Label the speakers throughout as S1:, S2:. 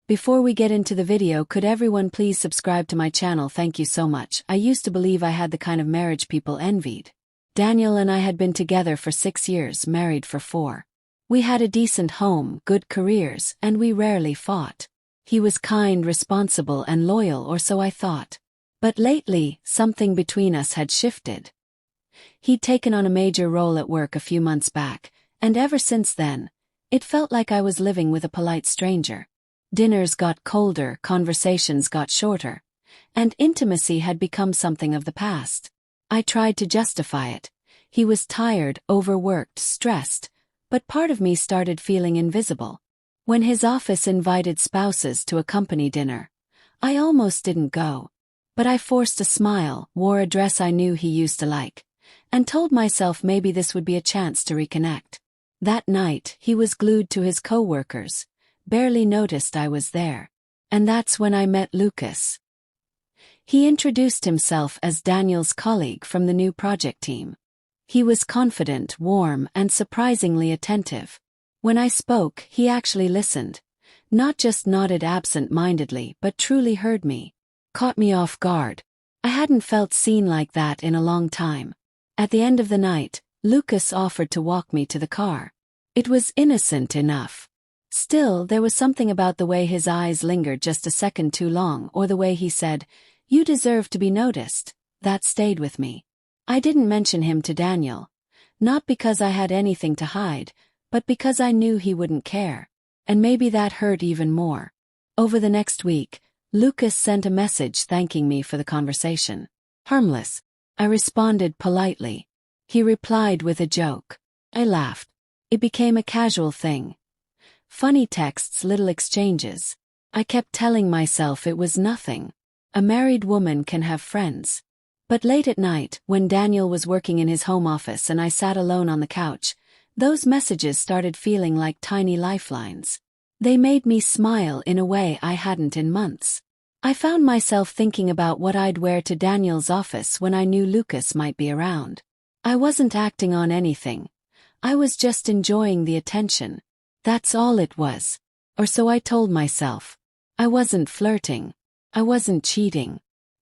S1: Before we get into the video, could everyone please subscribe to my channel? Thank you so much. I used to believe I had the kind of marriage people envied. Daniel and I had been together for 6 years, married for 4. We had a decent home, good careers, and we rarely fought. He was kind, responsible, and loyal, or so I thought. But lately, something between us had shifted. He'd taken on a major role at work a few months back, and ever since then, it felt like I was living with a polite stranger. Dinners got colder, conversations got shorter, and intimacy had become something of the past. I tried to justify it. He was tired, overworked, stressed, but part of me started feeling invisible. When his office invited spouses to a company dinner, I almost didn't go. But I forced a smile, wore a dress I knew he used to like, and told myself maybe this would be a chance to reconnect. That night, he was glued to his coworkers, barely noticed I was there. And that's when I met Lucas. He introduced himself as Daniel's colleague from the new project team. He was confident, warm, and surprisingly attentive. When I spoke, he actually listened. Not just nodded absent-mindedly, but truly heard me. Caught me off guard. I hadn't felt seen like that in a long time. At the end of the night, Lucas offered to walk me to the car. It was innocent enough. Still, there was something about the way his eyes lingered just a second too long, or the way he said, "You deserve to be noticed," that stayed with me. I didn't mention him to Daniel. Not because I had anything to hide, but because I knew he wouldn't care. And maybe that hurt even more. Over the next week, Lucas sent a message thanking me for the conversation. Harmless. I responded politely. He replied with a joke. I laughed. It became a casual thing. Funny texts, little exchanges. I kept telling myself it was nothing. A married woman can have friends. But late at night, when Daniel was working in his home office and I sat alone on the couch, those messages started feeling like tiny lifelines. They made me smile in a way I hadn't in months. I found myself thinking about what I'd wear to Daniel's office when I knew Lucas might be around. I wasn't acting on anything. I was just enjoying the attention. That's all it was. Or so I told myself. I wasn't flirting. I wasn't cheating.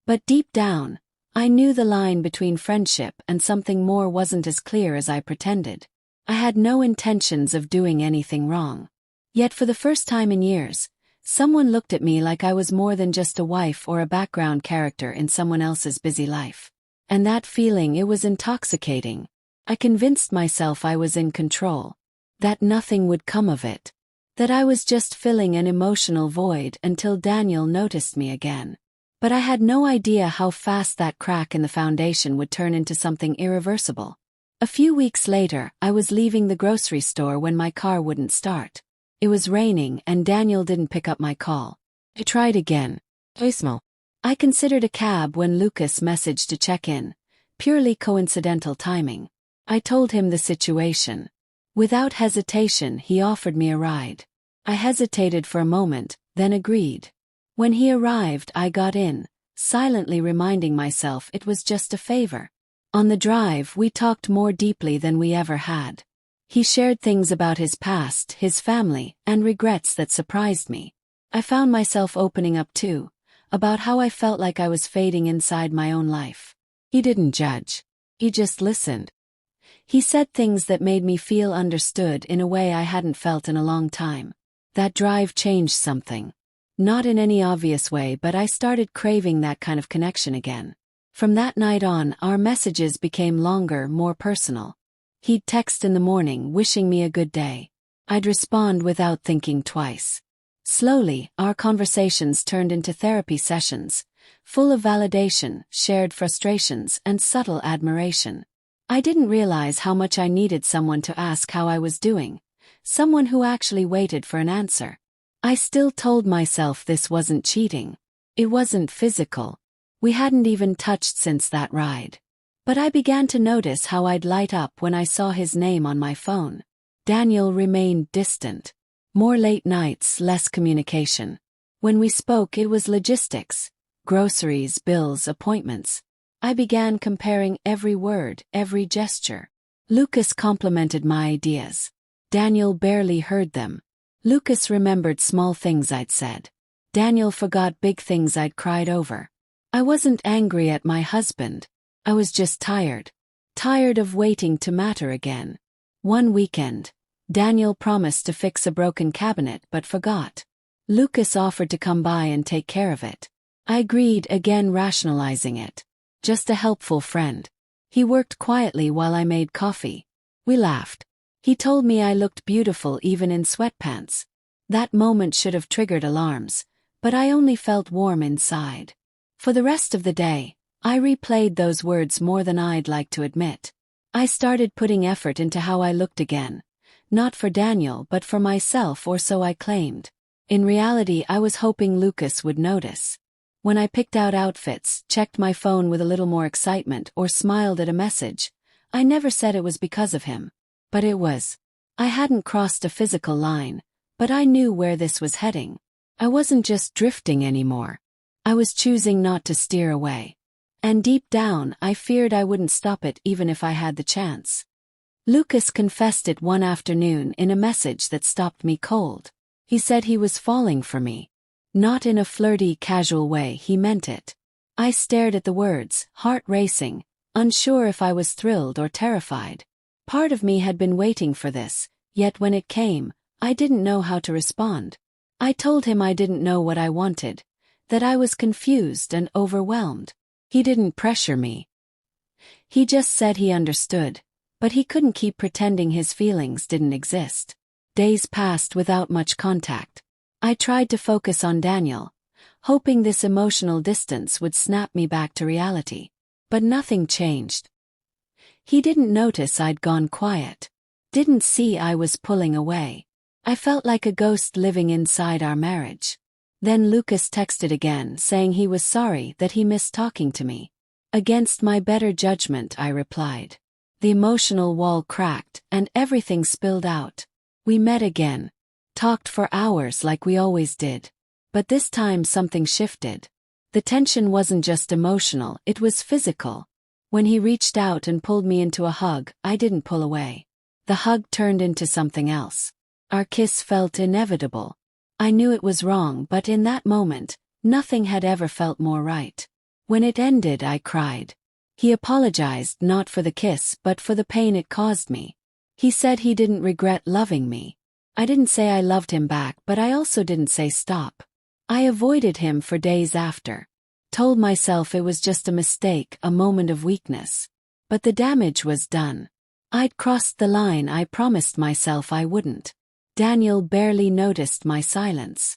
S1: But deep down, I knew the line between friendship and something more wasn't as clear as I pretended. I had no intentions of doing anything wrong. Yet for the first time in years, someone looked at me like I was more than just a wife or a background character in someone else's busy life. And that feeling, it was intoxicating. I convinced myself I was in control. That nothing would come of it. That I was just filling an emotional void until Daniel noticed me again. But I had no idea how fast that crack in the foundation would turn into something irreversible. A few weeks later, I was leaving the grocery store when my car wouldn't start. It was raining and Daniel didn't pick up my call. I tried again. Voicemail. I considered a cab when Lucas messaged to check in. Purely coincidental timing. I told him the situation. Without hesitation, he offered me a ride. I hesitated for a moment, then agreed. When he arrived, I got in, silently reminding myself it was just a favor. On the drive, we talked more deeply than we ever had. He shared things about his past, his family, and regrets that surprised me. I found myself opening up too, about how I felt like I was fading inside my own life. He didn't judge. He just listened. He said things that made me feel understood in a way I hadn't felt in a long time. That drive changed something. Not in any obvious way, but I started craving that kind of connection again. From that night on, our messages became longer, more personal. He'd text in the morning, wishing me a good day. I'd respond without thinking twice. Slowly, our conversations turned into therapy sessions, full of validation, shared frustrations, and subtle admiration. I didn't realize how much I needed someone to ask how I was doing, someone who actually waited for an answer. I still told myself this wasn't cheating. It wasn't physical. We hadn't even touched since that ride. But I began to notice how I'd light up when I saw his name on my phone. Daniel remained distant. More late nights, less communication. When we spoke, it was logistics. Groceries, bills, appointments. I began comparing every word, every gesture. Lucas complimented my ideas. Daniel barely heard them. Lucas remembered small things I'd said. Daniel forgot big things I'd cried over. I wasn't angry at my husband. I was just tired. Tired of waiting to matter again. One weekend, Daniel promised to fix a broken cabinet but forgot. Lucas offered to come by and take care of it. I agreed, again rationalizing it. Just a helpful friend. He worked quietly while I made coffee. We laughed. He told me I looked beautiful even in sweatpants. That moment should have triggered alarms, but I only felt warm inside. For the rest of the day, I replayed those words more than I'd like to admit. I started putting effort into how I looked again. Not for Daniel but for myself, or so I claimed. In reality, I was hoping Lucas would notice. When I picked out outfits, checked my phone with a little more excitement, or smiled at a message, I never said it was because of him. But it was. I hadn't crossed a physical line, but I knew where this was heading. I wasn't just drifting anymore. I was choosing not to steer away. And deep down, I feared I wouldn't stop it even if I had the chance. Lucas confessed it one afternoon in a message that stopped me cold. He said he was falling for me. Not in a flirty, casual way, he meant it. I stared at the words, heart racing, unsure if I was thrilled or terrified. Part of me had been waiting for this, yet when it came, I didn't know how to respond. I told him I didn't know what I wanted, that I was confused and overwhelmed. He didn't pressure me. He just said he understood, but he couldn't keep pretending his feelings didn't exist. Days passed without much contact. I tried to focus on Daniel, hoping this emotional distance would snap me back to reality. But nothing changed. He didn't notice I'd gone quiet. Didn't see I was pulling away. I felt like a ghost living inside our marriage. Then Lucas texted again, saying he was sorry that he missed talking to me. Against my better judgment, I replied. The emotional wall cracked, and everything spilled out. We met again. Talked for hours like we always did. But this time something shifted. The tension wasn't just emotional, it was physical. When he reached out and pulled me into a hug, I didn't pull away. The hug turned into something else. Our kiss felt inevitable. I knew it was wrong, but in that moment, nothing had ever felt more right. When it ended, I cried. He apologized not for the kiss but for the pain it caused me. He said he didn't regret loving me. I didn't say I loved him back, but I also didn't say stop. I avoided him for days after. Told myself it was just a mistake, a moment of weakness. But the damage was done. I'd crossed the line I promised myself I wouldn't. Daniel barely noticed my silence.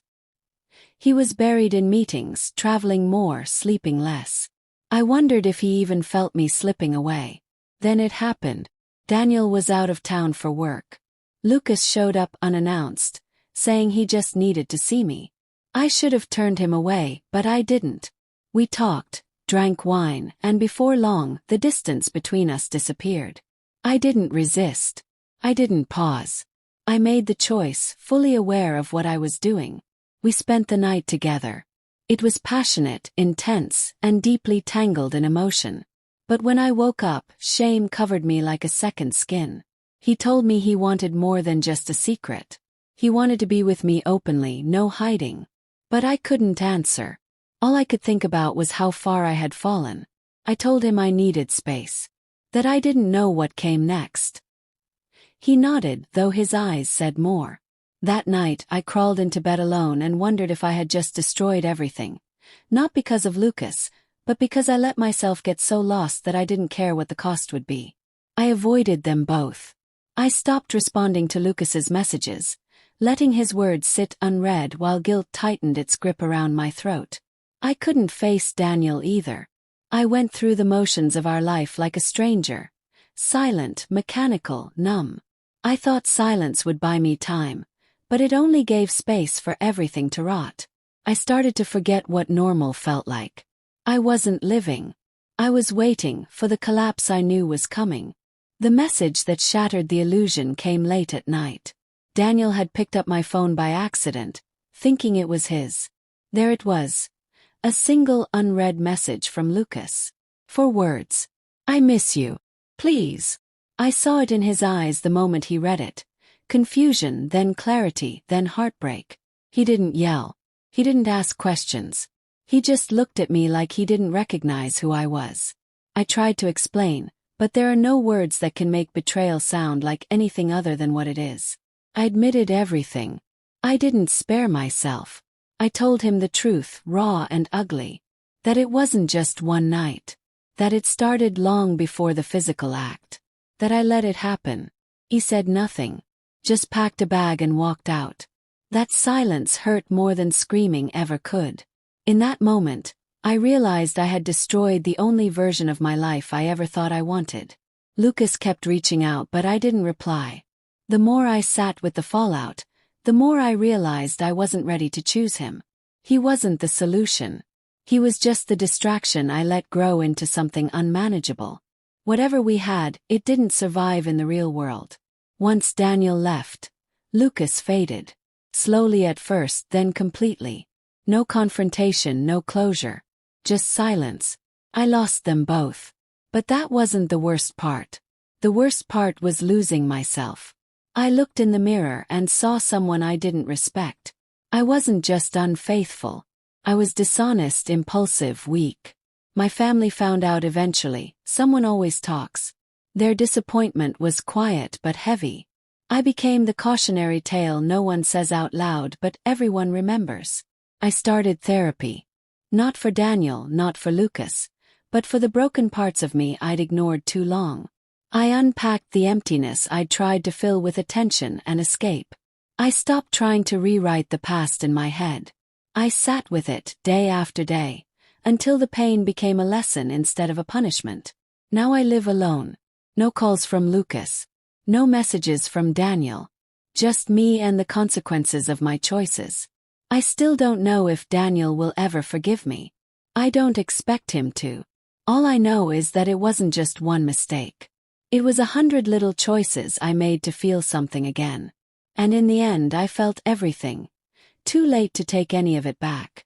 S1: He was buried in meetings, traveling more, sleeping less. I wondered if he even felt me slipping away. Then it happened. Daniel was out of town for work. Lucas showed up unannounced, saying he just needed to see me. I should have turned him away, but I didn't. We talked, drank wine, and before long, the distance between us disappeared. I didn't resist. I didn't pause. I made the choice, fully aware of what I was doing. We spent the night together. It was passionate, intense, and deeply tangled in emotion. But when I woke up, shame covered me like a second skin. He told me he wanted more than just a secret. He wanted to be with me openly, no hiding. But I couldn't answer. All I could think about was how far I had fallen. I told him I needed space. That I didn't know what came next. He nodded, though his eyes said more. That night, I crawled into bed alone and wondered if I had just destroyed everything. Not because of Lucas, but because I let myself get so lost that I didn't care what the cost would be. I avoided them both. I stopped responding to Lucas's messages, letting his words sit unread while guilt tightened its grip around my throat. I couldn't face Daniel either. I went through the motions of our life like a stranger. Silent, mechanical, numb. I thought silence would buy me time, but it only gave space for everything to rot. I started to forget what normal felt like. I wasn't living. I was waiting for the collapse I knew was coming. The message that shattered the illusion came late at night. Daniel had picked up my phone by accident, thinking it was his. There it was. A single unread message from Lucas. 4 words. I miss you. Please. I saw it in his eyes the moment he read it. Confusion, then clarity, then heartbreak. He didn't yell. He didn't ask questions. He just looked at me like he didn't recognize who I was. I tried to explain, but there are no words that can make betrayal sound like anything other than what it is. I admitted everything. I didn't spare myself. I told him the truth, raw and ugly. That it wasn't just one night. That it started long before the physical act. That I let it happen. He said nothing. Just packed a bag and walked out. That silence hurt more than screaming ever could. In that moment, I realized I had destroyed the only version of my life I ever thought I wanted. Lucas kept reaching out, but I didn't reply. The more I sat with the fallout, the more I realized I wasn't ready to choose him. He wasn't the solution. He was just the distraction I let grow into something unmanageable. Whatever we had, it didn't survive in the real world. Once Daniel left, Lucas faded. Slowly at first, then completely. No confrontation, no closure. Just silence. I lost them both. But that wasn't the worst part. The worst part was losing myself. I looked in the mirror and saw someone I didn't respect. I wasn't just unfaithful. I was dishonest, impulsive, weak. My family found out eventually. Someone always talks. Their disappointment was quiet but heavy. I became the cautionary tale no one says out loud but everyone remembers. I started therapy. Not for Daniel, not for Lucas, but for the broken parts of me I'd ignored too long. I unpacked the emptiness I'd tried to fill with attention and escape. I stopped trying to rewrite the past in my head. I sat with it, day after day, until the pain became a lesson instead of a punishment. Now I live alone. No calls from Lucas. No messages from Daniel. Just me and the consequences of my choices. I still don't know if Daniel will ever forgive me. I don't expect him to. All I know is that it wasn't just one mistake. It was 100 little choices I made to feel something again. And in the end I felt everything. Too late to take any of it back.